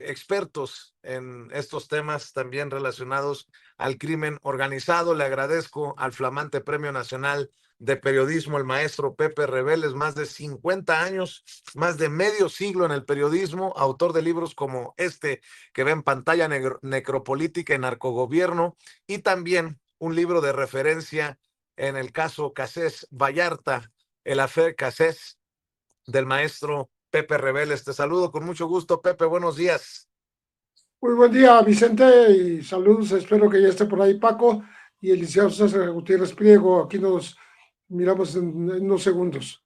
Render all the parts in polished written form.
expertos en estos temas también relacionados al crimen organizado. Le agradezco al flamante Premio Nacional de Periodismo, el maestro Pepe Reveles, más de 50 años, más de medio siglo en el periodismo, autor de libros como este que ve en pantalla, Necropolítica y Narcogobierno, y también un libro de referencia en el caso Cassés Vallarta, el affair Cassés, del maestro Pepe Reveles. Te saludo con mucho gusto, Pepe, buenos días. Muy buen día, Vicente, y saludos. Espero que ya esté por ahí Paco y el licenciado César Gutiérrez Priego. Aquí nos miramos en unos segundos.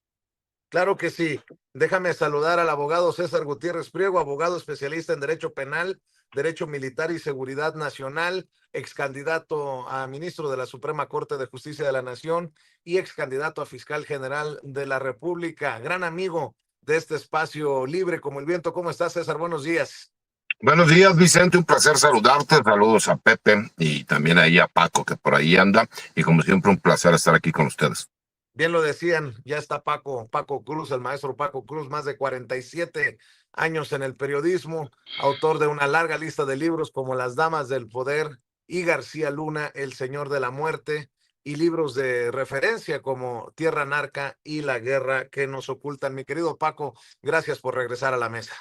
Claro que sí. Déjame saludar al abogado César Gutiérrez Priego, abogado especialista en Derecho Penal, Derecho Militar y Seguridad Nacional, ex candidato a ministro de la Suprema Corte de Justicia de la Nación y ex candidato a fiscal general de la República. Gran amigo de este espacio libre como el viento. ¿Cómo estás, César? Buenos días. Buenos días, Vicente, un placer saludarte. Saludos a Pepe y también ahí a Paco, que por ahí anda. Y como siempre, un placer estar aquí con ustedes. Bien lo decían, ya está Paco Cruz, el maestro Paco Cruz, más de 47 años en el periodismo, autor de una larga lista de libros como Las Damas del Poder y García Luna, El Señor de la Muerte, y libros de referencia como Tierra Narca y La Guerra que nos ocultan. Mi querido Paco, gracias por regresar a la mesa.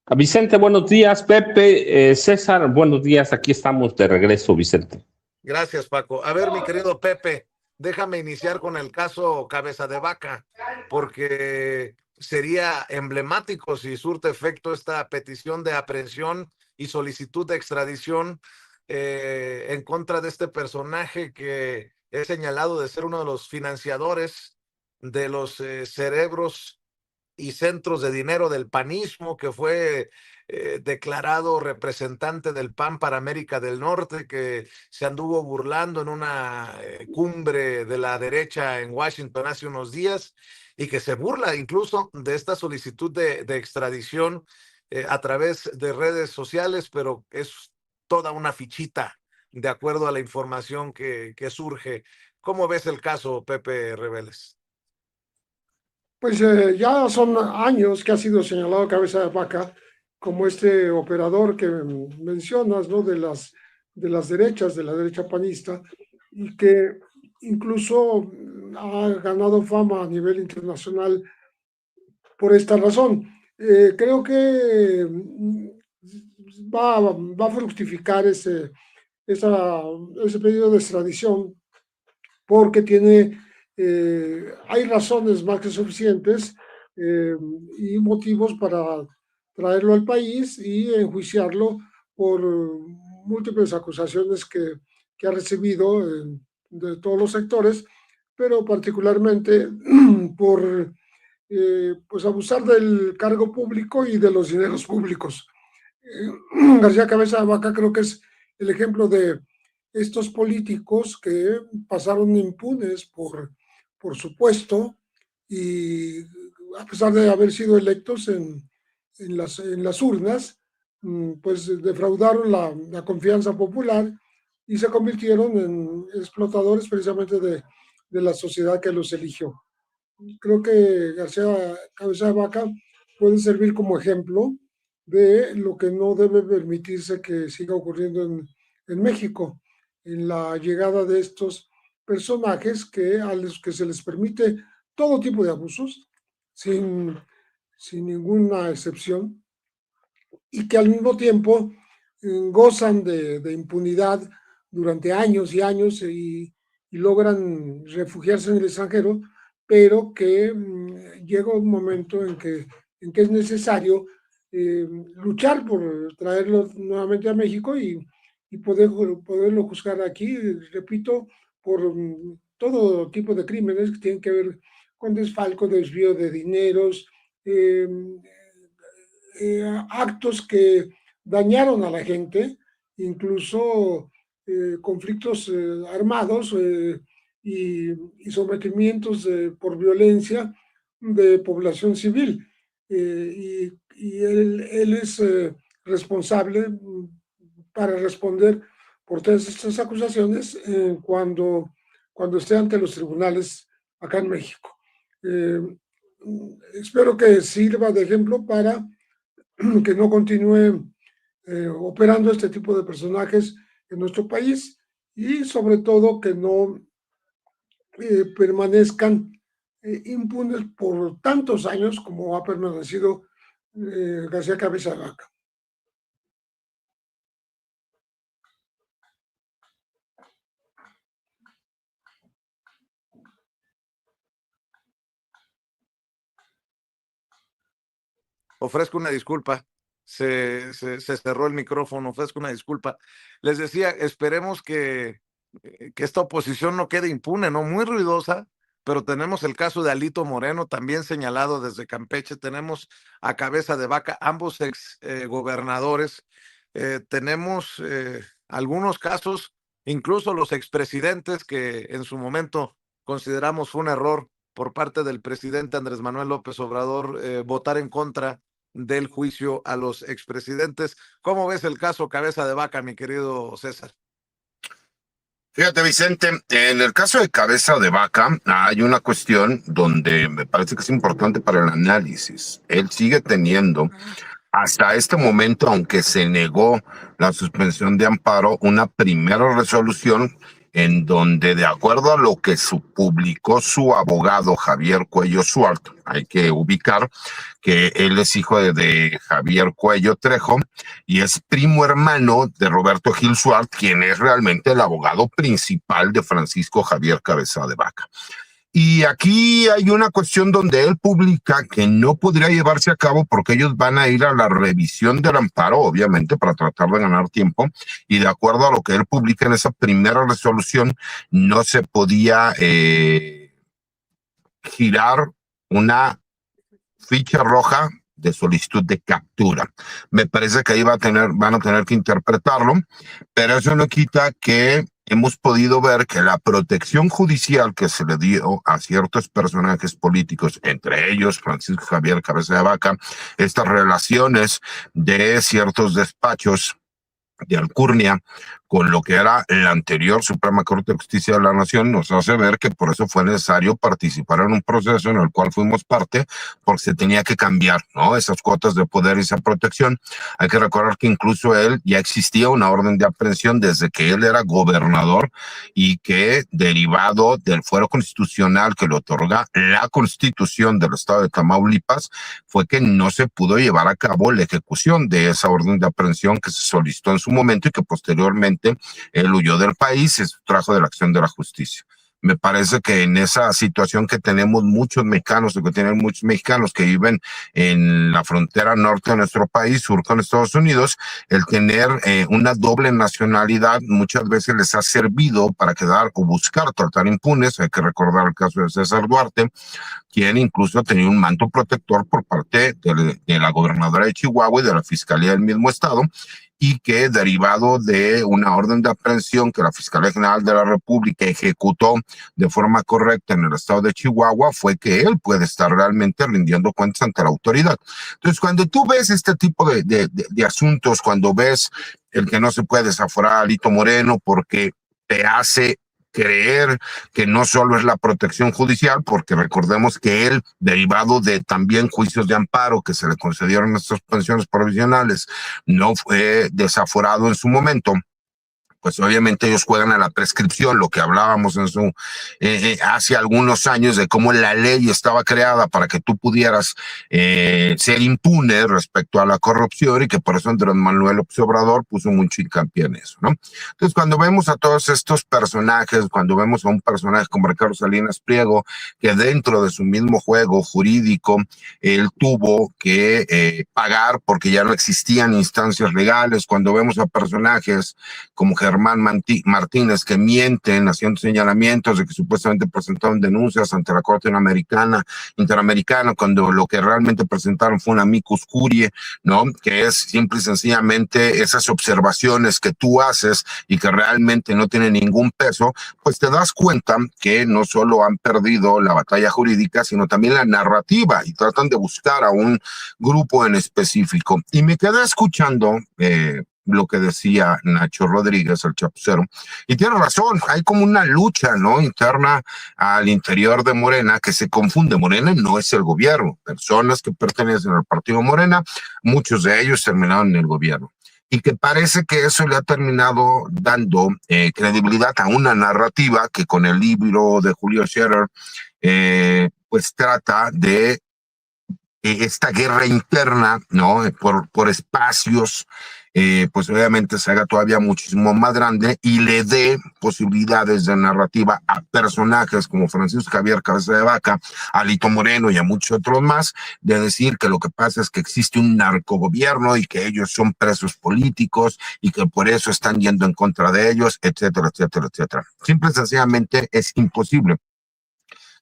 A Vicente, buenos días. Pepe, César, buenos días. Aquí estamos de regreso, Vicente. Gracias, Paco. A ver, mi querido Pepe, déjame iniciar con el caso Cabeza de Vaca, porque sería emblemático si surte efecto esta petición de aprehensión y solicitud de extradición en contra de este personaje que es señalado de ser uno de los financiadores de los cerebros y centros de dinero del panismo, que fue declarado representante del PAN para América del Norte, que se anduvo burlando en una cumbre de la derecha en Washington hace unos días, y que se burla incluso de esta solicitud de extradición a través de redes sociales, pero es toda una fichita de acuerdo a la información que surge. ¿Cómo ves el caso, Pepe Reveles? Pues ya son años que ha sido señalado Cabeza de Vaca como este operador que mencionas, ¿no? De las derechas, de la derecha panista, y que incluso ha ganado fama a nivel internacional por esta razón. Creo que va a fructificar ese pedido de extradición porque hay razones más que suficientes y motivos para traerlo al país y enjuiciarlo por múltiples acusaciones que ha recibido de todos los sectores, pero particularmente por pues abusar del cargo público y de los dineros públicos. García Cabeza de Vaca creo que es el ejemplo de estos políticos que pasaron impunes por su puesto y a pesar de haber sido electos en las urnas, pues defraudaron la confianza popular y se convirtieron en explotadores precisamente de la sociedad que los eligió. Creo que García Cabeza de Vaca puede servir como ejemplo de lo que no debe permitirse que siga ocurriendo en México, en la llegada de estos personajes a los que se les permite todo tipo de abusos, sin ninguna excepción, y que al mismo tiempo gozan de impunidad durante años y años y logran refugiarse en el extranjero, pero que llega un momento en que es necesario luchar por traerlo nuevamente a México y poderlo juzgar aquí, repito, por todo tipo de crímenes que tienen que ver con desfalco, desvío de dineros, actos que dañaron a la gente, incluso conflictos armados y sometimientos por violencia de población civil. Y él es responsable para responder por todas estas acusaciones cuando esté ante los tribunales acá en México. Espero que sirva de ejemplo para que no continúe operando este tipo de personajes en nuestro país y sobre todo que no permanezcan impunes por tantos años como ha permanecido García Cabeza de Vaca. Ofrezco una disculpa. Se cerró el micrófono, ofrezco una disculpa. Les decía, esperemos que esta oposición no quede impune, ¿no? Muy ruidosa, pero tenemos el caso de Alito Moreno, también señalado desde Campeche, tenemos a Cabeza de Vaca, ambos ex gobernadores, tenemos algunos casos, incluso los expresidentes que en su momento consideramos fue un error por parte del presidente Andrés Manuel López Obrador votar en contra del juicio a los expresidentes. ¿Cómo ves el caso Cabeza de Vaca, mi querido César? Fíjate, Vicente, en el caso de Cabeza de Vaca hay una cuestión donde me parece que es importante para el análisis. Él sigue teniendo hasta este momento, aunque se negó la suspensión de amparo, una primera resolución en donde, de acuerdo a lo que publicó su abogado Javier Cuello Suart, hay que ubicar que él es hijo de Javier Cuello Trejo y es primo hermano de Roberto Gil Suart, quien es realmente el abogado principal de Francisco Javier Cabeza de Vaca. Y aquí hay una cuestión donde él publica que no podría llevarse a cabo porque ellos van a ir a la revisión del amparo, obviamente, para tratar de ganar tiempo. Y de acuerdo a lo que él publica en esa primera resolución, no se podía girar una ficha roja de solicitud de captura. Me parece que ahí van a tener que interpretarlo, pero eso no quita que hemos podido ver que la protección judicial que se le dio a ciertos personajes políticos, entre ellos Francisco Javier Cabeza de Vaca, estas relaciones de ciertos despachos de alcurnia con lo que era la anterior Suprema Corte de Justicia de la Nación, nos hace ver que por eso fue necesario participar en un proceso en el cual fuimos parte, porque se tenía que cambiar, ¿no? Esas cuotas de poder y esa protección. Hay que recordar que incluso él ya existía una orden de aprehensión desde que él era gobernador y que derivado del fuero constitucional que le otorga la Constitución del Estado de Tamaulipas, fue que no se pudo llevar a cabo la ejecución de esa orden de aprehensión que se solicitó en su momento y que posteriormente él huyó del país y se trajo de la acción de la justicia. Me parece que en esa situación que tenemos muchos mexicanos, o que tienen muchos mexicanos que viven en la frontera norte de nuestro país, sur con Estados Unidos, el tener una doble nacionalidad muchas veces les ha servido para quedar o buscar tratar impunes. Hay que recordar el caso de César Duarte, quien incluso tenía un manto protector por parte de la gobernadora de Chihuahua y de la Fiscalía del mismo estado, y que derivado de una orden de aprehensión que la Fiscalía General de la República ejecutó de forma correcta en el estado de Chihuahua, fue que él puede estar realmente rindiendo cuentas ante la autoridad. Entonces, cuando tú ves este tipo de asuntos, cuando ves el que no se puede desaforar a Alito Moreno porque te hace creer que no solo es la protección judicial, porque recordemos que él, derivado de también juicios de amparo que se le concedieron estas pensiones provisionales, no fue desaforado en su momento, pues obviamente ellos juegan a la prescripción, lo que hablábamos en hace algunos años de cómo la ley estaba creada para que tú pudieras ser impune respecto a la corrupción y que por eso Andrés Manuel López Obrador puso mucho hincapié en eso, ¿no? Entonces, cuando vemos a todos estos personajes, cuando vemos a un personaje como Ricardo Salinas Pliego, que dentro de su mismo juego jurídico, él tuvo que pagar porque ya no existían instancias legales, cuando vemos a personajes como Germán Martínez que mienten haciendo señalamientos de que supuestamente presentaron denuncias ante la Corte Interamericana cuando lo que realmente presentaron fue un amicus curiae, ¿no? Que es simple y sencillamente esas observaciones que tú haces y que realmente no tienen ningún peso, pues te das cuenta que no solo han perdido la batalla jurídica, sino también la narrativa y tratan de buscar a un grupo en específico. Y me quedé escuchando lo que decía Nacho Rodríguez, el chapucero, y tiene razón, hay como una lucha, ¿no?, interna al interior de Morena, que se confunde. Morena no es el gobierno, personas que pertenecen al partido Morena, muchos de ellos terminaron en el gobierno, y que parece que eso le ha terminado dando credibilidad a una narrativa que con el libro de Julio Scherer pues trata de esta guerra interna, ¿no?, por espacios, pues obviamente se haga todavía muchísimo más grande y le dé posibilidades de narrativa a personajes como Francisco Javier Cabeza de Vaca, Alito Moreno y a muchos otros más, de decir que lo que pasa es que existe un narcogobierno y que ellos son presos políticos y que por eso están yendo en contra de ellos, etcétera, etcétera, etcétera. Simple y sencillamente es imposible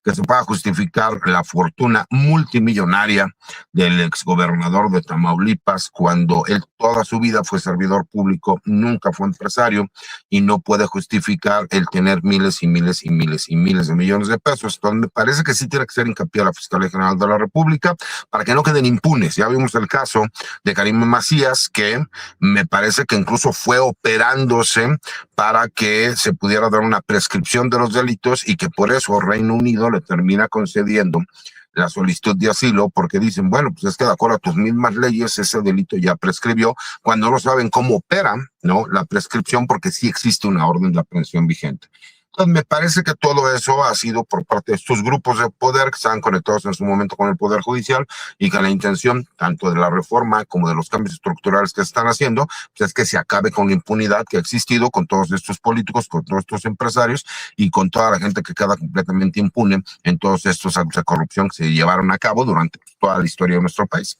que se pueda justificar la fortuna multimillonaria del exgobernador de Tamaulipas cuando él toda su vida fue servidor público, nunca fue empresario, y no puede justificar el tener miles y miles y miles y miles de millones de pesos. Entonces me parece que sí tiene que ser hincapié a la Fiscalía General de la República para que no queden impunes. Ya vimos el caso de Karim Macías, que me parece que incluso fue operándose para que se pudiera dar una prescripción de los delitos y que por eso Reino Unido le termina concediendo la solicitud de asilo, porque dicen, bueno, pues es que de acuerdo a tus mismas leyes ese delito ya prescribió, cuando no saben cómo opera, ¿no?, la prescripción, porque sí existe una orden de aprehensión vigente. Entonces me parece que todo eso ha sido por parte de estos grupos de poder que estaban conectados en su momento con el Poder Judicial, y que la intención tanto de la reforma como de los cambios estructurales que se están haciendo, pues es que se acabe con la impunidad que ha existido con todos estos políticos, con todos estos empresarios y con toda la gente que queda completamente impune en todos estos actos de corrupción que se llevaron a cabo durante toda la historia de nuestro país.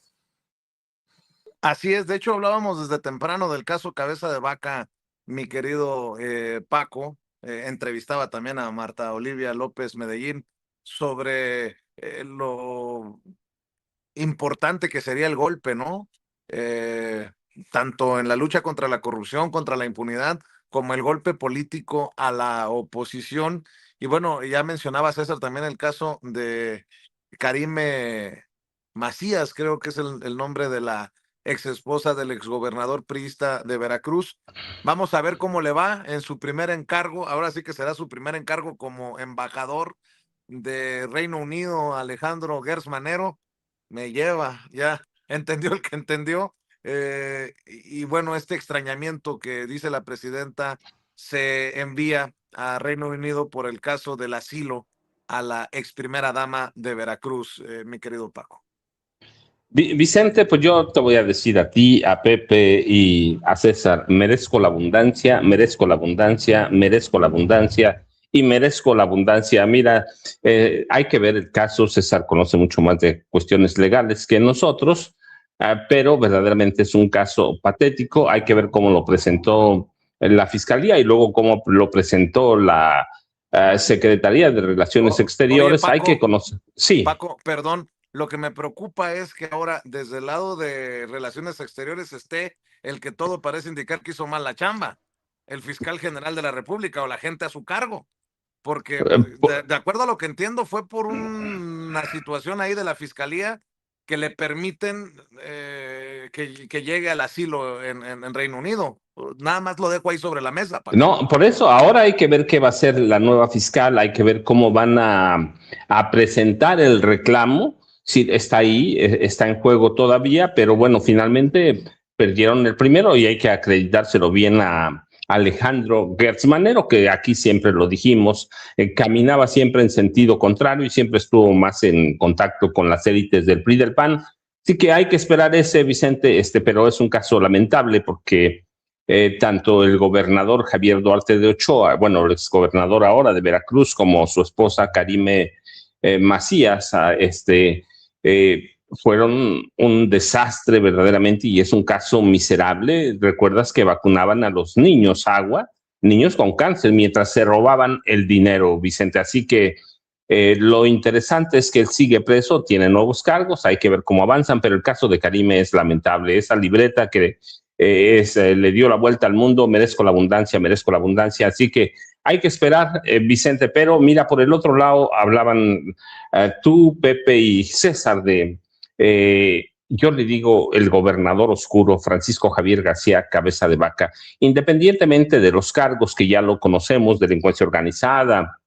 Así es, de hecho hablábamos desde temprano del caso Cabeza de Vaca, mi querido Paco. Entrevistaba también a Marta Olivia López Medellín sobre lo importante que sería el golpe, ¿no? Tanto en la lucha contra la corrupción, contra la impunidad, como el golpe político a la oposición. Y bueno, ya mencionaba César también el caso de Karime Macías, creo que es el nombre de la ex esposa del exgobernador priista de Veracruz. Vamos a ver cómo le va en su primer encargo. Ahora sí que será su primer encargo como embajador de Reino Unido, Alejandro Gertz Manero. Me lleva, ya entendió el que entendió. Y bueno, este extrañamiento que dice la presidenta se envía a Reino Unido por el caso del asilo a la ex primera dama de Veracruz, mi querido Paco. Vicente, pues yo te voy a decir a ti, a Pepe y a César, merezco la abundancia, merezco la abundancia, merezco la abundancia y merezco la abundancia. Mira, hay que ver el caso. César conoce mucho más de cuestiones legales que nosotros, pero verdaderamente es un caso patético. Hay que ver cómo lo presentó la Fiscalía y luego cómo lo presentó la Secretaría de Relaciones Exteriores. Oye, Paco, hay que conocer. Sí. Paco, perdón. Lo que me preocupa es que ahora desde el lado de Relaciones Exteriores esté el que todo parece indicar que hizo mal la chamba, el fiscal general de la República o la gente a su cargo, porque de acuerdo a lo que entiendo fue por una situación ahí de la fiscalía que le permiten que llegue al asilo en Reino Unido. Nada más lo dejo ahí sobre la mesa, Paco. No, por eso ahora hay que ver qué va a hacer la nueva fiscal, hay que ver cómo van a presentar el reclamo. Sí, está ahí, está en juego todavía, pero bueno, finalmente perdieron el primero y hay que acreditárselo bien a Alejandro Gertz Manero, que aquí siempre lo dijimos, caminaba siempre en sentido contrario y siempre estuvo más en contacto con las élites del PRI del PAN. Así que hay que esperar ese, Vicente, pero es un caso lamentable porque tanto el gobernador Javier Duarte de Ochoa, bueno, el exgobernador ahora de Veracruz, como su esposa Karime Macías, fueron un desastre verdaderamente y es un caso miserable. Recuerdas que vacunaban a los niños niños con cáncer, mientras se robaban el dinero, Vicente. Así que lo interesante es que él sigue preso, tiene nuevos cargos, hay que ver cómo avanzan, pero el caso de Karime es lamentable. Esa libreta que le dio la vuelta al mundo, merezco la abundancia, así que hay que esperar, Vicente, pero mira, por el otro lado hablaban tú, Pepe y César yo le digo el gobernador oscuro Francisco Javier García Cabeza de Vaca, independientemente de los cargos que ya lo conocemos, delincuencia organizada,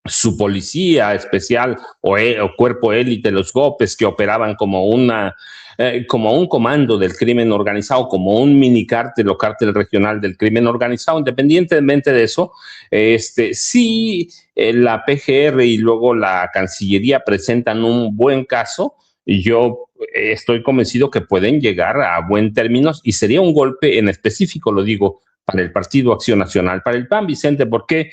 su policía especial o cuerpo élite, los GOPES, que operaban como un comando del crimen organizado, como un mini cártel o cártel regional del crimen organizado. Independientemente de eso, sí, la PGR y luego la Cancillería presentan un buen caso, y yo estoy convencido que pueden llegar a buen términos, y sería un golpe en específico, lo digo, para el Partido Acción Nacional, para el PAN, Vicente. ¿Por qué?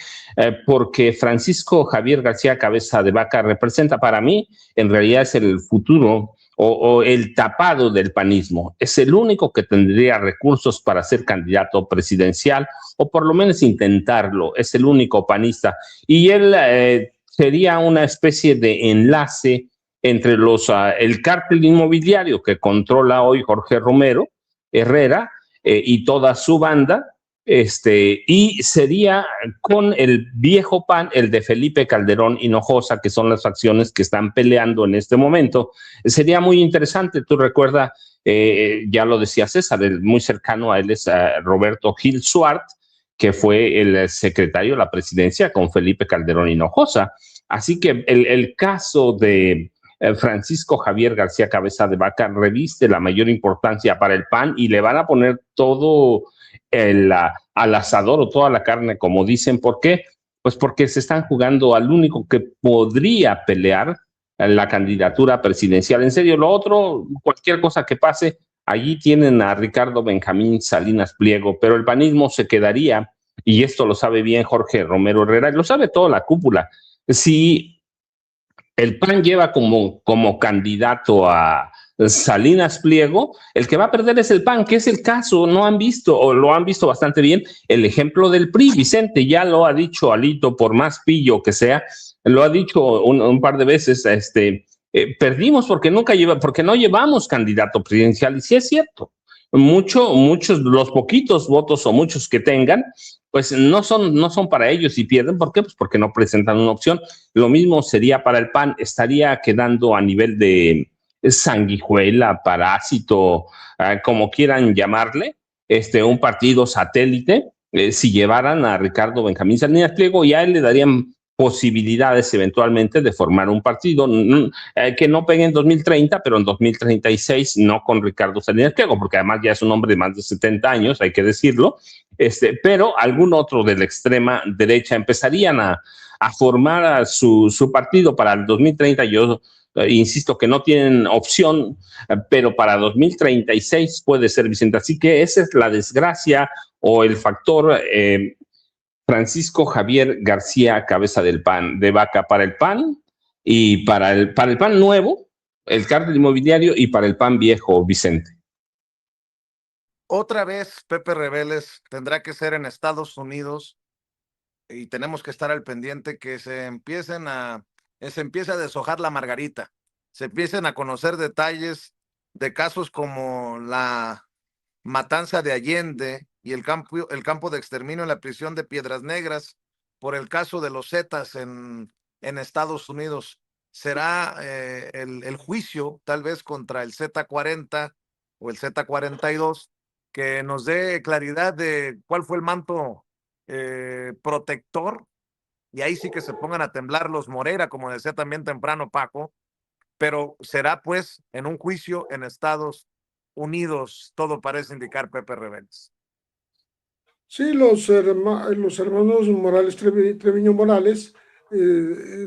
Porque Francisco Javier García Cabeza de Vaca representa para mí, en realidad es el futuro o el tapado del panismo. Es el único que tendría recursos para ser candidato presidencial, o por lo menos intentarlo. Es el único panista. Y él sería una especie de enlace entre el cártel inmobiliario que controla hoy Jorge Romero Herrera y toda su banda, y sería con el viejo PAN, el de Felipe Calderón Hinojosa, que son las facciones que están peleando en este momento. Sería muy interesante. Tú recuerdas, ya lo decía César, el muy cercano a él es Roberto Gil Suart, que fue el secretario de la presidencia con Felipe Calderón Hinojosa. Así que el caso de Francisco Javier García Cabeza de Vaca reviste la mayor importancia para el PAN, y le van a poner todo al asador o toda la carne, como dicen. ¿Por qué? Pues porque se están jugando al único que podría pelear la candidatura presidencial. En serio, lo otro, cualquier cosa que pase, allí tienen a Ricardo Benjamín Salinas Pliego, pero el panismo se quedaría, y esto lo sabe bien Jorge Romero Herrera, y lo sabe toda la cúpula. Si el PAN lleva como candidato a Salinas Pliego, el que va a perder es el PAN, que es el caso. No han visto, o lo han visto bastante bien, el ejemplo del PRI. Vicente ya lo ha dicho Alito, por más pillo que sea, lo ha dicho un par de veces, perdimos porque no llevamos candidato presidencial. Y sí es cierto, muchos, los poquitos votos o muchos que tengan, pues no son para ellos, y pierden. ¿Por qué? Pues porque no presentan una opción. Lo mismo sería para el PAN, estaría quedando a nivel de sanguijuela, parásito, como quieran llamarle, un partido satélite, si llevaran a Ricardo Benjamín Salinas Pliego, y a él le darían posibilidades eventualmente de formar un partido que no pegue en 2030, pero en 2036 no con Ricardo Salinas Pliego, porque además ya es un hombre de más de 70 años, hay que decirlo, pero algún otro de la extrema derecha empezarían a formar su partido para el 2030. Yo insisto que no tienen opción, pero para 2036 puede ser, Vicente. Así que esa es la desgracia o el factor Francisco Javier García Cabeza de Vaca para el PAN, y para el PAN nuevo, el cártel inmobiliario, y para el PAN viejo, Vicente. Otra vez, Pepe Rebeles, tendrá que ser en Estados Unidos, y tenemos que estar al pendiente que se empiece a deshojar la margarita, se empiecen a conocer detalles de casos como la matanza de Allende y el campo de exterminio en la prisión de Piedras Negras, por el caso de los Zetas en Estados Unidos. Será el juicio tal vez contra el Z40 o el Z42 que nos dé claridad de cuál fue el manto protector, y ahí sí que se pongan a temblar los Moreira, como decía también temprano Paco, pero será pues en un juicio en Estados Unidos, todo parece indicar, Pepe Rebeles. Sí, los hermanos Morales, Treviño Morales,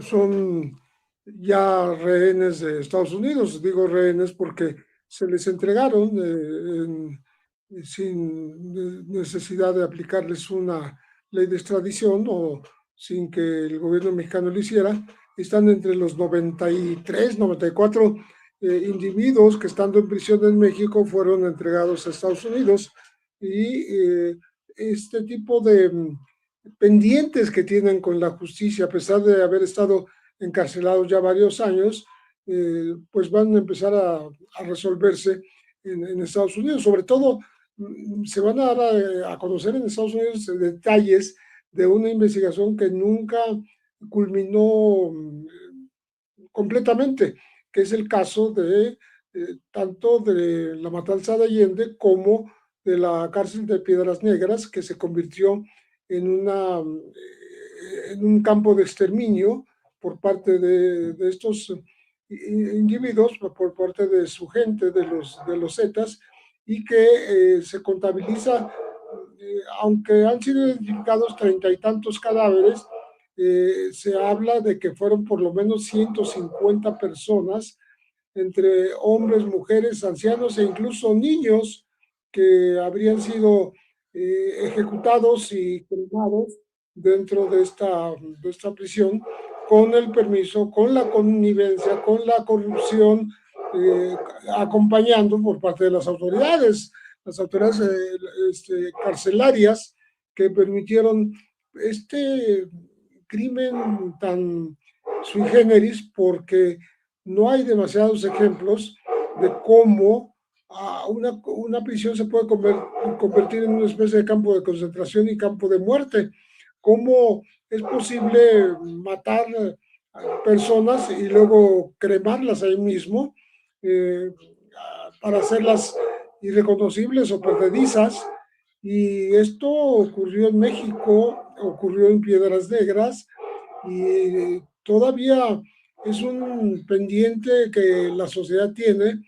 son ya rehenes de Estados Unidos. Digo rehenes porque se les entregaron sin necesidad de aplicarles una ley de extradición, o sin que el gobierno mexicano lo hiciera. Están entre los 93, 94 individuos que, estando en prisión en México, fueron entregados a Estados Unidos, y este tipo de pendientes que tienen con la justicia, a pesar de haber estado encarcelados ya varios años, pues van a empezar a resolverse en Estados Unidos. Sobre todo, se van a dar a conocer en Estados Unidos detalles de una investigación que nunca culminó completamente, que es el caso de tanto de la matanza de Allende como de la cárcel de Piedras Negras, que se convirtió en un campo de exterminio por parte de estos individuos, por parte de su gente, de los Zetas, y que se contabiliza, aunque han sido identificados 30 y tantos cadáveres, se habla de que fueron por lo menos 150 personas, entre hombres, mujeres, ancianos e incluso niños que habrían sido ejecutados y quemados dentro de esta prisión, con el permiso, con la connivencia, con la corrupción, acompañando por parte de las autoridades carcelarias, que permitieron este crimen tan sui generis, porque no hay demasiados ejemplos de cómo una prisión se puede convertir en una especie de campo de concentración y campo de muerte. ¿Cómo es posible matar personas y luego cremarlas ahí mismo para hacerlas irreconocibles o perdedizas? Y esto ocurrió en México, ocurrió en Piedras Negras, y todavía es un pendiente que la sociedad tiene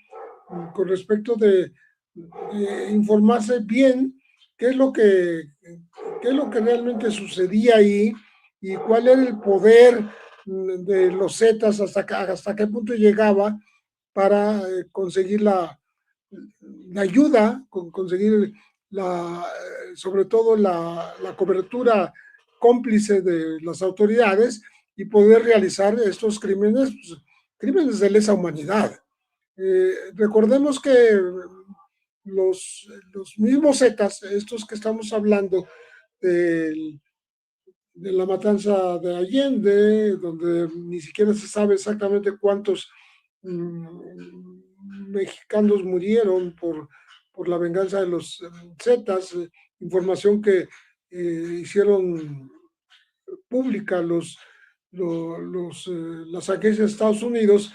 con respecto de informarse bien qué es lo que realmente sucedía ahí y cuál era el poder de los Zetas, hasta qué punto llegaba para conseguir la ayuda, conseguir sobre todo la cobertura cómplice de las autoridades y poder realizar estos crímenes, pues, crímenes de lesa humanidad. Recordemos que los mismos Zetas, estos que estamos hablando de la matanza de Allende, donde ni siquiera se sabe exactamente cuántos mexicanos murieron por la venganza de los Zetas, información que hicieron pública las agencias de Estados Unidos,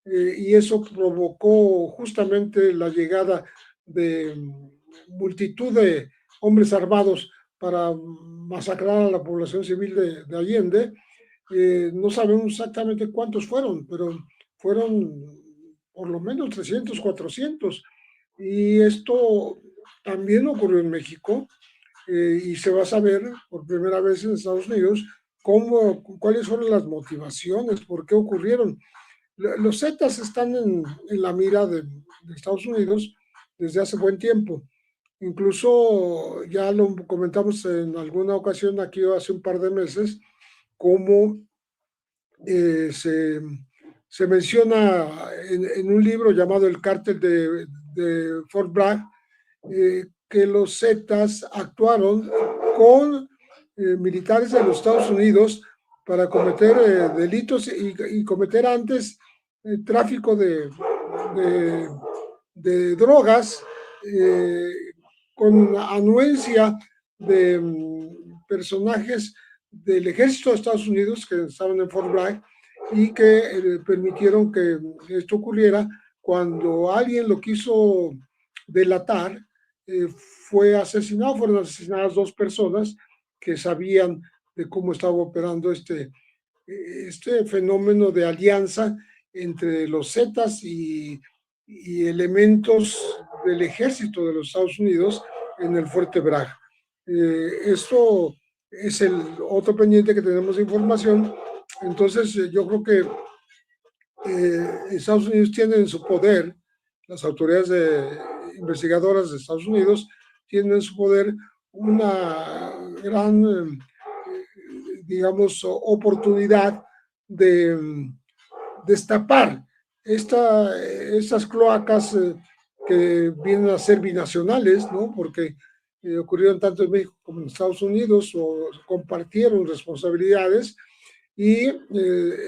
y eso provocó justamente la llegada de multitud de hombres armados para masacrar a la población civil de Allende. No sabemos exactamente cuántos fueron, pero fueron por lo menos 300, 400. Y esto también ocurrió en México, y se va a saber por primera vez en Estados Unidos cuáles fueron las motivaciones, por qué ocurrieron. Los Zetas están en la mira de Estados Unidos desde hace buen tiempo. Incluso ya lo comentamos en alguna ocasión aquí hace un par de meses, cómo se menciona en un libro llamado El Cártel de Fort Bragg, que los Zetas actuaron con militares de los Estados Unidos para cometer delitos y cometer antes tráfico de drogas, con anuencia de personajes del ejército de Estados Unidos que estaban en Fort Bragg y que permitieron que esto ocurriera. Cuando alguien lo quiso delatar, fueron asesinadas 2 personas que sabían de cómo estaba operando este fenómeno de alianza entre los Zetas y elementos del ejército de los Estados Unidos en el Fuerte Bragg. Esto es el otro pendiente que tenemos de información. Entonces, yo creo que Estados Unidos tiene en su poder, las autoridades investigadoras de Estados Unidos tienen en su poder una gran, digamos, oportunidad de destapar estas cloacas que vienen a ser binacionales, ¿no? Porque ocurrieron tanto en México como en Estados Unidos, o compartieron responsabilidades, y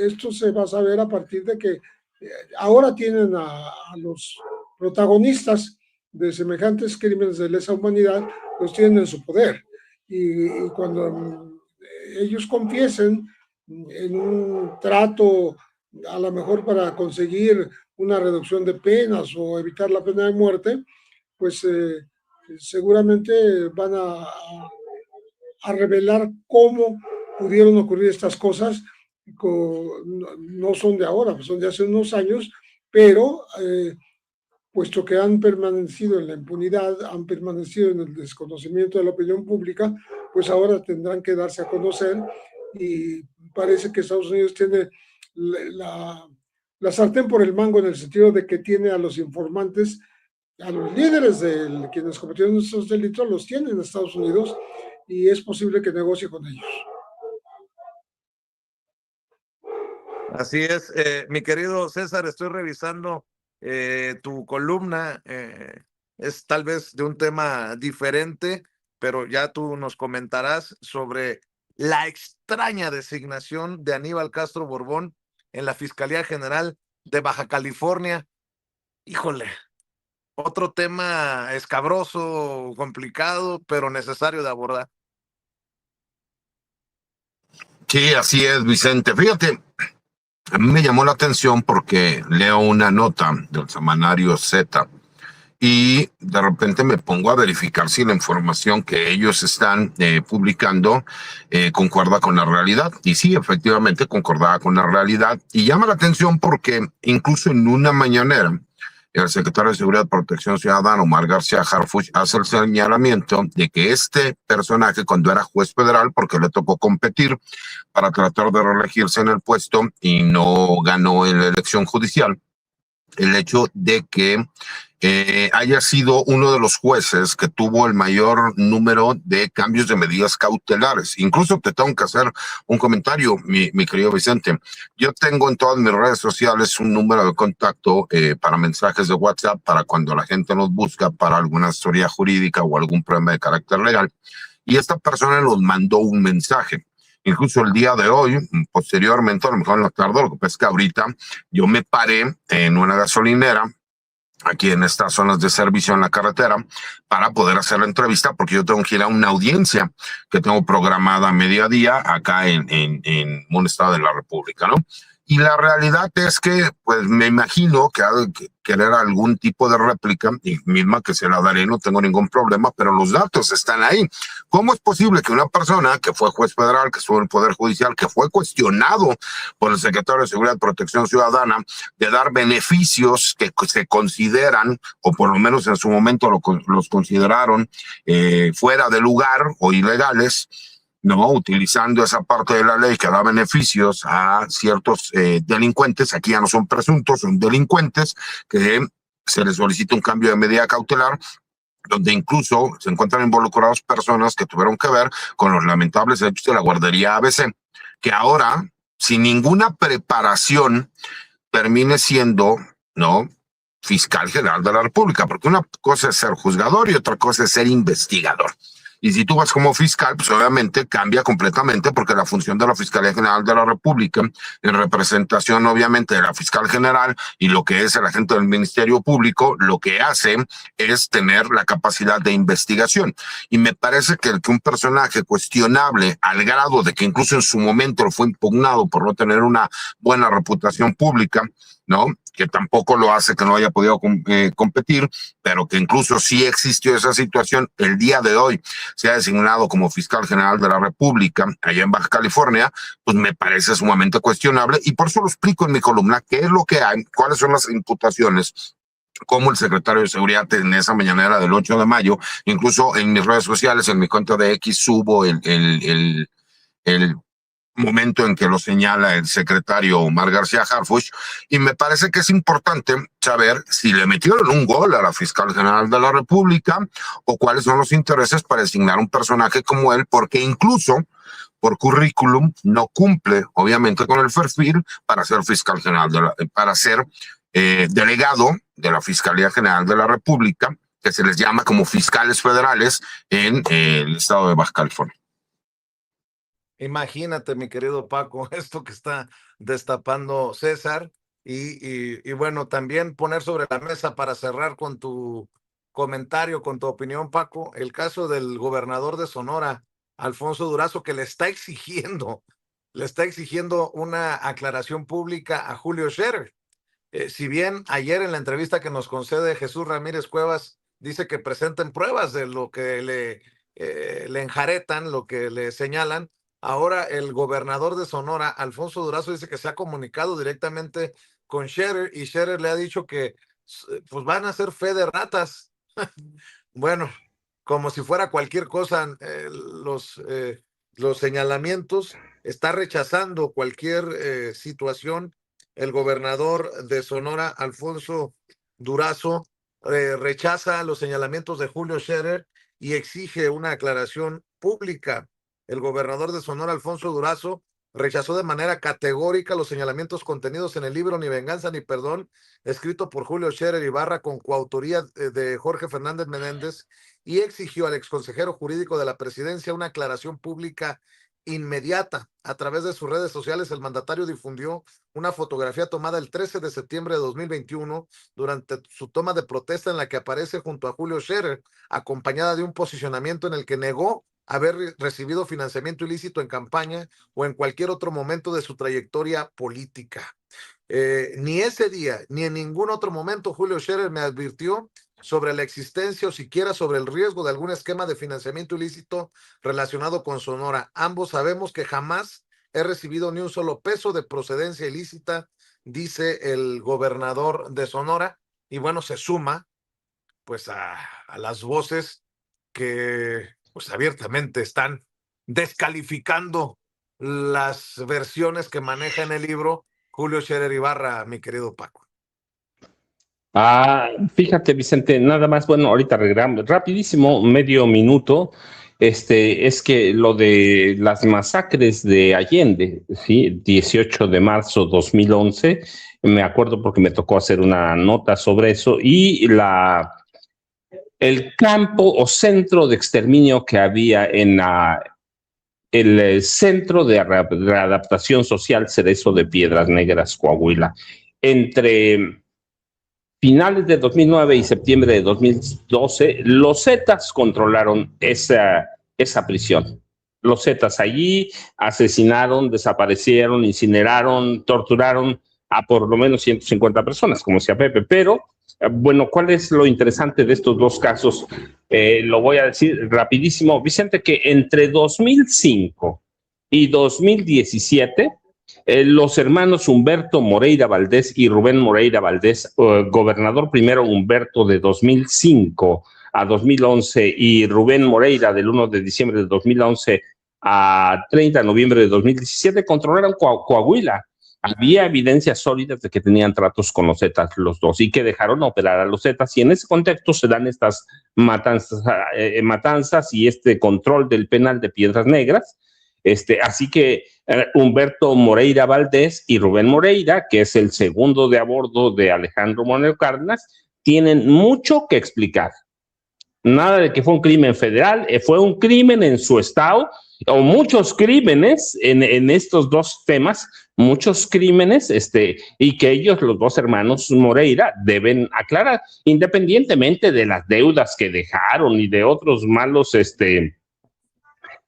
esto se va a saber a partir de que ahora tienen a los protagonistas de semejantes crímenes de lesa humanidad, los tienen en su poder, y cuando ellos confiesen en un trato a lo mejor para conseguir una reducción de penas o evitar la pena de muerte, pues seguramente van a revelar cómo pudieron ocurrir estas cosas. No son de ahora, son de hace unos años, pero puesto que han permanecido en la impunidad, han permanecido en el desconocimiento de la opinión pública, pues ahora tendrán que darse a conocer, y parece que Estados Unidos tiene la sartén por el mango, en el sentido de que tiene a los informantes, a los líderes de quienes cometieron estos delitos, los tiene en Estados Unidos, y es posible que negocie con ellos. Así es, mi querido César, estoy revisando tu columna, es tal vez de un tema diferente, pero ya tú nos comentarás sobre la extraña designación de Aníbal Castro Borbón en la Fiscalía General de Baja California. Híjole, otro tema escabroso, complicado, pero necesario de abordar. Sí, así es, Vicente. Fíjate, a mí me llamó la atención porque leo una nota del semanario Z y de repente me pongo a verificar si la información que ellos están publicando concuerda con la realidad. Y sí, efectivamente concordaba con la realidad. Y llama la atención porque incluso en una mañanera, el secretario de Seguridad y Protección Ciudadana, Omar García Harfuch, hace el señalamiento de que este personaje, cuando era juez federal, porque le tocó competir para tratar de reelegirse en el puesto y no ganó en la elección judicial, el hecho de que haya sido uno de los jueces que tuvo el mayor número de cambios de medidas cautelares. Incluso te tengo que hacer un comentario, mi querido Vicente. Yo tengo en todas mis redes sociales un número de contacto para mensajes de WhatsApp, para cuando la gente nos busca para alguna historia jurídica o algún problema de carácter legal. Y esta persona nos mandó un mensaje. Incluso el día de hoy, posteriormente, a lo mejor en la tarde, lo que pasa es que ahorita yo me paré en una gasolinera aquí en estas zonas de servicio en la carretera para poder hacer la entrevista, porque yo tengo que ir a una audiencia que tengo programada a mediodía acá en un estado de la República, ¿no? Y la realidad es que, pues me imagino que ha de querer algún tipo de réplica, y misma que se la daré, no tengo ningún problema, pero los datos están ahí. ¿Cómo es posible que una persona que fue juez federal, que estuvo en el Poder Judicial, que fue cuestionado por el secretario de Seguridad y Protección Ciudadana de dar beneficios que se consideran, o por lo menos en su momento los consideraron fuera de lugar o ilegales, no utilizando esa parte de la ley que da beneficios a ciertos delincuentes? Aquí ya no son presuntos, son delincuentes, que se les solicita un cambio de medida cautelar, donde incluso se encuentran involucrados personas que tuvieron que ver con los lamentables hechos de la guardería ABC, que ahora, sin ninguna preparación, termine siendo, ¿no?, fiscal general de la República, porque una cosa es ser juzgador y otra cosa es ser investigador. Y si tú vas como fiscal, pues obviamente cambia completamente, porque la función de la Fiscalía General de la República, en representación obviamente de la fiscal general y lo que es el agente del Ministerio Público, lo que hace es tener la capacidad de investigación. Y me parece que un personaje cuestionable al grado de que incluso en su momento lo fue impugnado por no tener una buena reputación pública, ¿no?, que tampoco lo hace que no haya podido competir, pero que incluso sí existió esa situación, el día de hoy se ha designado como fiscal general de la República allá en Baja California, pues me parece sumamente cuestionable, y por eso lo explico en mi columna, qué es lo que hay, cuáles son las imputaciones, como el secretario de Seguridad en esa mañanera del 8 de mayo, incluso en mis redes sociales, en mi cuenta de X, subo el momento en que lo señala el secretario Omar García Harfuch, y me parece que es importante saber si le metieron un gol a la fiscal general de la República o cuáles son los intereses para designar un personaje como él, porque incluso por currículum no cumple obviamente con el perfil para ser fiscal general para ser delegado de la Fiscalía General de la República, que se les llama como fiscales federales en el estado de Baja California. Imagínate, mi querido Paco, esto que está destapando César, y bueno, también poner sobre la mesa para cerrar con tu comentario, con tu opinión, Paco, el caso del gobernador de Sonora, Alfonso Durazo, que le está exigiendo le está exigiendo una aclaración pública a Julio Scherer. Si bien ayer en la entrevista que nos concede Jesús Ramírez Cuevas dice que presenten pruebas de lo que le enjaretan, lo que le señalan, ahora el gobernador de Sonora, Alfonso Durazo, dice que se ha comunicado directamente con Scherer y Scherer le ha dicho que pues van a hacer fe de ratas. Bueno, como si fuera cualquier cosa, los señalamientos, está rechazando cualquier situación. El gobernador de Sonora, Alfonso Durazo, rechaza los señalamientos de Julio Scherer y exige una aclaración pública. El gobernador de Sonora, Alfonso Durazo, rechazó de manera categórica los señalamientos contenidos en el libro Ni Venganza ni Perdón, escrito por Julio Scherer Ibarra con coautoría de Jorge Fernández Menéndez, y exigió al exconsejero jurídico de la presidencia una aclaración pública inmediata. A través de sus redes sociales, el mandatario difundió una fotografía tomada el 13 de septiembre de 2021 durante su toma de protesta en la que aparece junto a Julio Scherer, acompañada de un posicionamiento en el que negó haber recibido financiamiento ilícito en campaña o en cualquier otro momento de su trayectoria política. Ni ese día, ni en ningún otro momento Julio Scherer me advirtió sobre la existencia o siquiera sobre el riesgo de algún esquema de financiamiento ilícito relacionado con Sonora. Ambos sabemos que jamás he recibido ni un solo peso de procedencia ilícita, dice el gobernador de Sonora, y bueno, se suma pues a las voces que pues abiertamente están descalificando las versiones que maneja en el libro Julio Scherer Ibarra, mi querido Paco. Fíjate, Vicente, nada más, bueno, ahorita regresamos, rapidísimo, medio minuto, es que lo de las masacres de Allende, ¿sí? 18 de marzo 2011, me acuerdo porque me tocó hacer una nota sobre eso, y el campo o centro de exterminio que había en el Centro de Readaptación Social Cerezo de Piedras Negras, Coahuila, entre finales de 2009 y septiembre de 2012, los Zetas controlaron esa prisión. Los Zetas allí asesinaron, desaparecieron, incineraron, torturaron a por lo menos 150 personas, como decía Pepe. Pero, bueno, ¿cuál es lo interesante de estos dos casos? Lo voy a decir rapidísimo, Vicente, que entre 2005 y 2017, los hermanos Humberto Moreira Valdés y Rubén Moreira Valdés, gobernador primero Humberto de 2005 a 2011 y Rubén Moreira del 1 de diciembre de 2011 a 30 de noviembre de 2017, controlaron Coahuila. Había evidencias sólidas de que tenían tratos con los Zetas los dos y que dejaron operar a los Zetas, y en ese contexto se dan estas matanzas y este control del penal de Piedras Negras. Así que Humberto Moreira Valdés y Rubén Moreira, que es el segundo de a bordo de Alejandro Moreno Cárdenas, tienen mucho que explicar. Nada de que fue un crimen federal, fue un crimen en su estado, o muchos crímenes en estos dos temas, muchos crímenes, y que ellos, los dos hermanos Moreira, deben aclarar, independientemente de las deudas que dejaron y de otros malos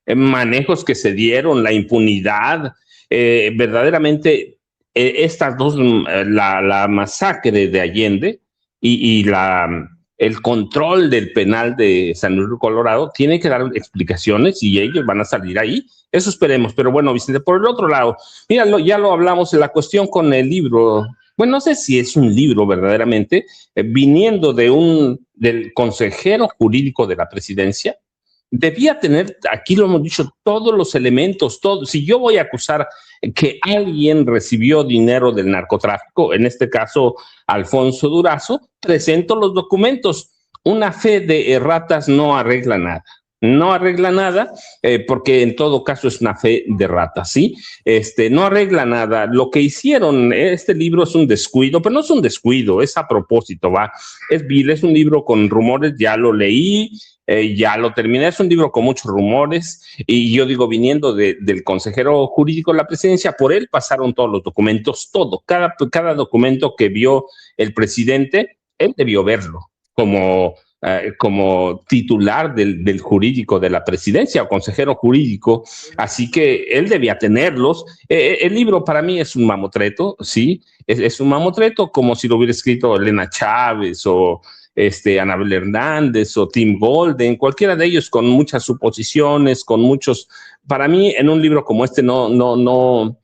manejos que se dieron, la impunidad, verdaderamente estas dos, la masacre de Allende y el control del penal de San Luis Colorado, tiene que dar explicaciones y ellos van a salir ahí. Eso esperemos. Pero bueno, Vicente, por el otro lado, mira, ya lo hablamos en la cuestión con el libro. Bueno, no sé si es un libro verdaderamente, viniendo del consejero jurídico de la presidencia, debía tener, aquí lo hemos dicho, todos los elementos, todo. Si yo voy a acusar que alguien recibió dinero del narcotráfico, en este caso Alfonso Durazo, presento los documentos. Una fe de erratas no arregla nada. No arregla nada, porque en todo caso es una fe de ratas, ¿sí? No arregla nada. Lo que hicieron, este libro es un descuido, pero no es un descuido, es a propósito, ¿va? Es vil, es un libro con rumores, ya lo leí, ya lo terminé, es un libro con muchos rumores, y yo digo, viniendo del consejero jurídico de la presidencia, por él pasaron todos los documentos, todo, cada documento que vio el presidente, él debió verlo, como como titular del jurídico de la presidencia o consejero jurídico, así que él debía tenerlos. El libro para mí es un mamotreto, sí, es un mamotreto como si lo hubiera escrito Elena Chávez o Anabel Hernández o Tim Golden, cualquiera de ellos con muchas suposiciones, con muchos. Para mí, en un libro como este no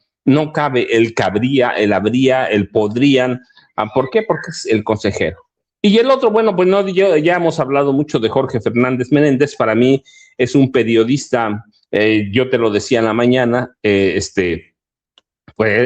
cabe el cabría, el habría, el podrían. ¿Por qué? Porque es el consejero. Y el otro, bueno, pues no, ya hemos hablado mucho de Jorge Fernández Menéndez. Para mí es un periodista, yo te lo decía en la mañana, pues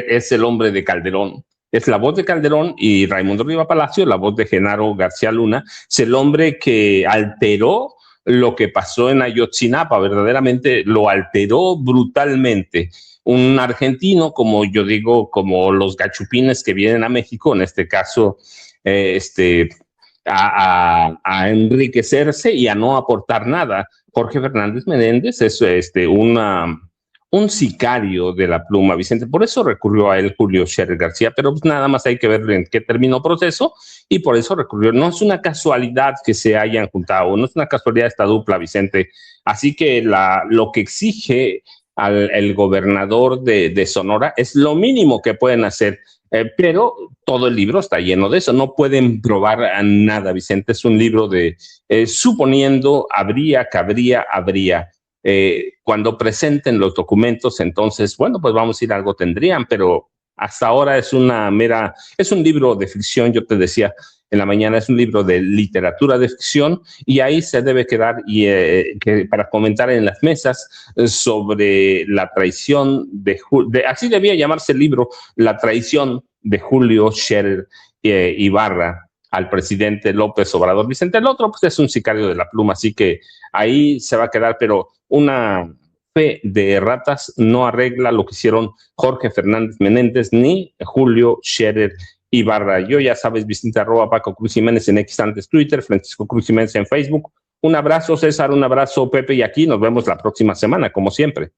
es el hombre de Calderón. Es la voz de Calderón y Raimundo Riva Palacio, la voz de Genaro García Luna. Es el hombre que alteró lo que pasó en Ayotzinapa, verdaderamente lo alteró brutalmente. Un argentino, como yo digo, como los gachupines que vienen a México, en este caso, a enriquecerse y a no aportar nada. Jorge Fernández Menéndez es un sicario de la pluma, Vicente. Por eso recurrió a él Julio Scherer García, pero pues nada más hay que ver en qué terminó proceso y por eso recurrió. No es una casualidad que se hayan juntado, no es una casualidad esta dupla, Vicente. Así que lo que exige el gobernador de Sonora es lo mínimo que pueden hacer. Pero todo el libro está lleno de eso. No pueden probar a nada, Vicente. Es un libro de suponiendo, habría, cabría, habría. Cuando presenten los documentos, entonces, bueno, pues vamos a ir, algo tendrían, pero hasta ahora es un libro de ficción, yo te decía en la mañana, es un libro de literatura de ficción y ahí se debe quedar para comentar en las mesas sobre la traición así debía llamarse el libro, la traición de Julio Scherer Ibarra al presidente López Obrador. Vicente, el otro pues es un sicario de la pluma, así que ahí se va a quedar, pero una fe de ratas no arregla lo que hicieron Jorge Fernández Menéndez ni Julio Scherer Ibarra. Yo ya sabes, Vicente @ Paco Cruz Jiménez en X antes Twitter, Francisco Cruz Jiménez en Facebook. Un abrazo, César, un abrazo, Pepe, y aquí nos vemos la próxima semana, como siempre.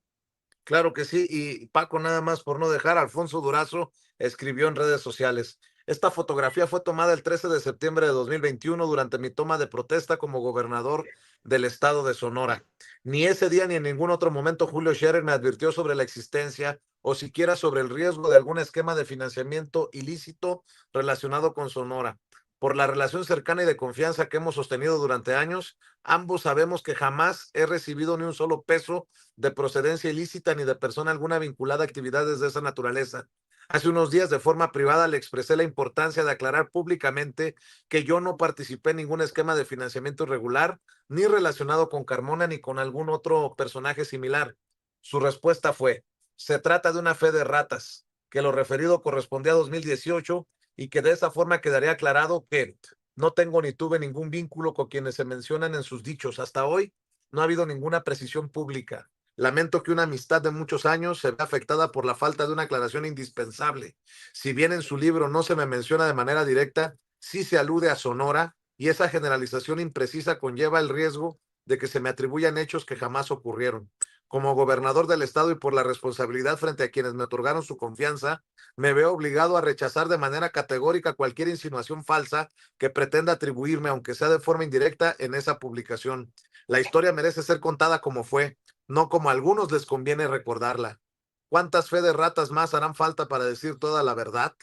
Claro que sí, y Paco, nada más por no dejar, Alfonso Durazo escribió en redes sociales: esta fotografía fue tomada el 13 de septiembre de 2021 durante mi toma de protesta como gobernador del estado de Sonora. Ni ese día ni en ningún otro momento Julio Scherer me advirtió sobre la existencia o siquiera sobre el riesgo de algún esquema de financiamiento ilícito relacionado con Sonora. Por la relación cercana y de confianza que hemos sostenido durante años, ambos sabemos que jamás he recibido ni un solo peso de procedencia ilícita ni de persona alguna vinculada a actividades de esa naturaleza. Hace unos días, de forma privada, le expresé la importancia de aclarar públicamente que yo no participé en ningún esquema de financiamiento irregular, ni relacionado con Carmona ni con algún otro personaje similar. Su respuesta fue: se trata de una fe de ratas, que lo referido correspondía a 2018 y que de esa forma quedaría aclarado que no tengo ni tuve ningún vínculo con quienes se mencionan en sus dichos. Hasta hoy no ha habido ninguna precisión pública. Lamento que una amistad de muchos años se vea afectada por la falta de una aclaración indispensable. Si bien en su libro no se me menciona de manera directa, sí se alude a Sonora y esa generalización imprecisa conlleva el riesgo de que se me atribuyan hechos que jamás ocurrieron. Como gobernador del estado y por la responsabilidad frente a quienes me otorgaron su confianza, me veo obligado a rechazar de manera categórica cualquier insinuación falsa que pretenda atribuirme, aunque sea de forma indirecta, en esa publicación. La historia merece ser contada como fue, no como a algunos les conviene recordarla. ¿Cuántas fe de ratas más harán falta para decir toda la verdad?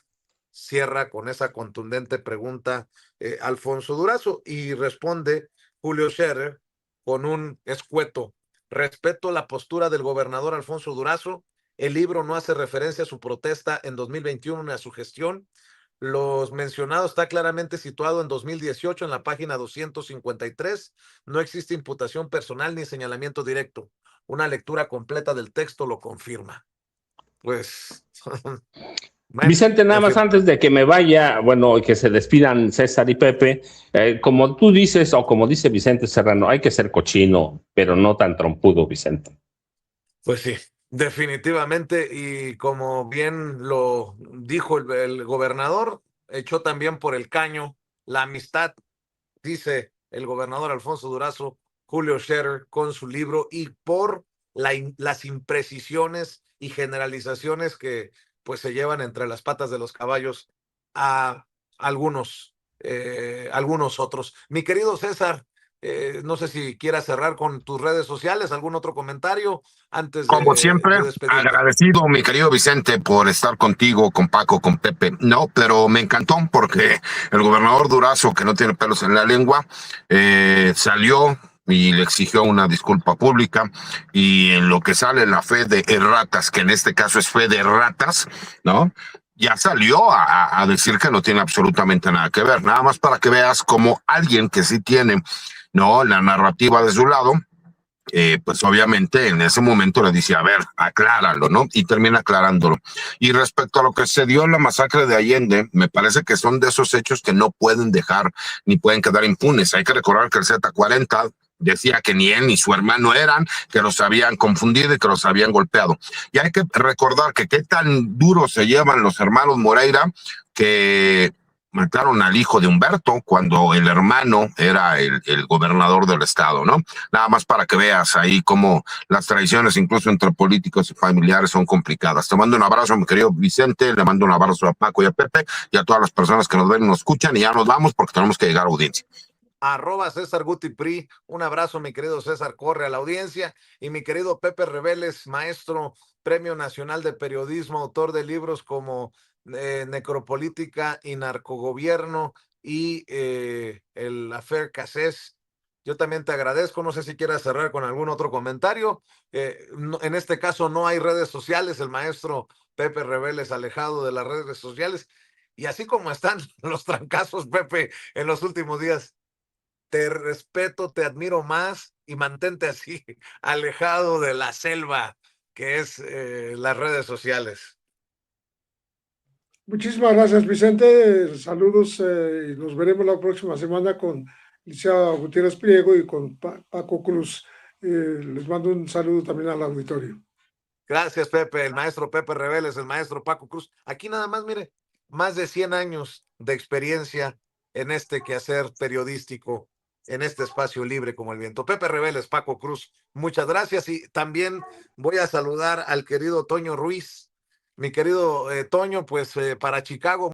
Cierra con esa contundente pregunta Alfonso Durazo y responde Julio Scherer con un escueto: respeto la postura del gobernador Alfonso Durazo. El libro no hace referencia a su protesta en 2021 ni a su gestión. Los mencionados está claramente situado en 2018 en la página 253. No existe imputación personal ni señalamiento directo. Una lectura completa del texto lo confirma. Pues, bueno, Vicente, nada más antes de que me vaya, bueno, que se despidan César y Pepe, como tú dices, o como dice Vicente Serrano, hay que ser cochino, pero no tan trompudo, Vicente. Pues sí, definitivamente, y como bien lo dijo el gobernador, echó también por el caño la amistad, dice el gobernador Alfonso Durazo, Julio Scherer con su libro, y por las imprecisiones y generalizaciones que pues se llevan entre las patas de los caballos a algunos algunos otros. Mi querido César, no sé si quieras cerrar con tus redes sociales, algún otro comentario antes Como siempre, de despedirte. agradecido, mi querido Vicente, por estar contigo, con Paco, con Pepe. No, pero me encantó porque el gobernador Durazo, que no tiene pelos en la lengua, salió y le exigió una disculpa pública, y en lo que sale la fe de erratas, que en este caso es fe de ratas, ¿no? Ya salió a decir que no tiene absolutamente nada que ver, nada más para que veas como alguien que sí tiene, ¿no?, la narrativa de su lado, pues obviamente en ese momento le dice, a ver, acláralo, ¿no? Y termina aclarándolo. Y respecto a lo que se dio en la masacre de Allende, me parece que son de esos hechos que no pueden dejar ni pueden quedar impunes. Hay que recordar que el Z40 decía que ni él ni su hermano eran, que los habían confundido y que los habían golpeado. Y hay que recordar que qué tan duro se llevan los hermanos Moreira, que mataron al hijo de Humberto cuando el hermano era el gobernador del estado, ¿no? Nada más para que veas ahí cómo las traiciones, incluso entre políticos y familiares, son complicadas. Te mando un abrazo, mi querido Vicente, le mando un abrazo a Paco y a Pepe y a todas las personas que nos ven y nos escuchan, y ya nos vamos porque tenemos que llegar a audiencia. @César Guti Pri, un abrazo, mi querido César, corre a la audiencia. Y mi querido Pepe Reveles, maestro, Premio Nacional de Periodismo, autor de libros como Necropolítica y Narcogobierno y el Affair Cassés. Yo también te agradezco, no sé si quieras cerrar con algún otro comentario. En este caso no hay redes sociales, el maestro Pepe Reveles alejado de las redes sociales. Y así como están los trancazos, Pepe, en los últimos días, te respeto, te admiro más y mantente así, alejado de la selva que es las redes sociales. Muchísimas gracias, Vicente. Saludos y nos veremos la próxima semana con Licenciado Gutiérrez Pliego y con Paco Cruz. Les mando un saludo también al auditorio. Gracias, Pepe, el maestro Pepe Reveles, el maestro Paco Cruz. Aquí nada más, mire, más de 100 años de experiencia en este quehacer periodístico, en este espacio libre como el viento. Pepe Reveles, Paco Cruz, muchas gracias. Y también voy a saludar al querido Toño Ruiz. Mi querido Toño, pues para Chicago.